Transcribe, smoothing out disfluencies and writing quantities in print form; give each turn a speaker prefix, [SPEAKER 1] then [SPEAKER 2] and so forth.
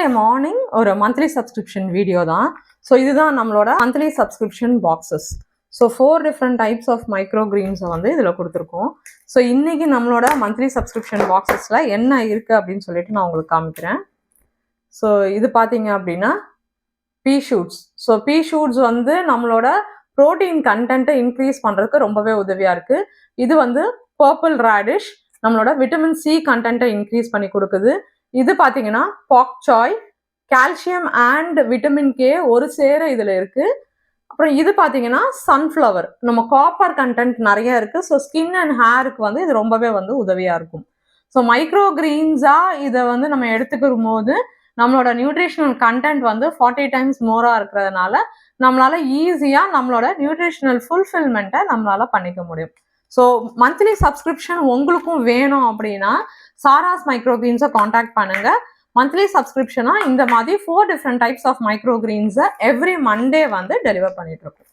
[SPEAKER 1] Monday morning ஒரு monthly subscription video தான். So இதுதான் நம்மளோட monthly subscription boxes. So 4 different types of micro கிரீன்ஸை வந்து இதில் கொடுத்துருக்கோம். ஸோ இன்னைக்கு நம்மளோட மந்த்லி சப்ஸ்கிரிப்ஷன் பாக்ஸஸில் என்ன இருக்குது அப்படின்னு சொல்லிட்டு நான் உங்களுக்கு காமிக்கிறேன். ஸோ இது பார்த்தீங்க அப்படின்னா பீ ஷூட்ஸ். ஸோ பீ ஷூட்ஸ் வந்து நம்மளோட ப்ரோட்டீன் கண்டென்ட்டை இன்க்ரீஸ் பண்ணுறதுக்கு ரொம்பவே உதவியாக இருக்குது. இது வந்து பர்பிள் ரேடிஷ் நம்மளோட விட்டமின் சி கண்டென்ட்டை இன்க்ரீஸ் பண்ணி கொடுக்குது. இது பார்த்தீங்கன்னா bok choy, calcium and vitamin K ஒரு சேர இதில் இருக்குது. அப்புறம் இது பார்த்தீங்கன்னா சன்ஃப்ளவர், நம்ம காப்பர் கண்டென்ட் நிறைய இருக்குது. ஸோ ஸ்கின் அண்ட் ஹேருக்கு வந்து இது ரொம்பவே வந்து உதவியாக இருக்கும். ஸோ மைக்ரோ கிரீன்ஸாக இதை வந்து நம்ம எடுத்துக்கும் போது நம்மளோட நியூட்ரிஷனல் கண்டென்ட் வந்து 40 டைம்ஸ் மோராக இருக்கிறதுனால நம்மளால ஈஸியாக நம்மளோட நியூட்ரிஷனல் ஃபுல்ஃபில்மெண்ட்டை நம்மளால பண்ணிக்க முடியும். ஸோ மந்த்லி சப்ஸ்கிரிப்ஷன் உங்களுக்கும் வேணும் அப்படின்னா சாராஸ் மைக்ரோ கிரீன்ஸை காண்டாக்ட் பண்ணுங்க. மந்த்லி சப்ஸ்கிரிப்ஷனாக இந்த மாதிரி 4 டிஃப்ரெண்ட் டைப்ஸ் ஆஃப் மைக்ரோ கிரீன்ஸை எவ்ரி மண்டே வந்து டெலிவர் பண்ணிட்டு இருக்கோம்.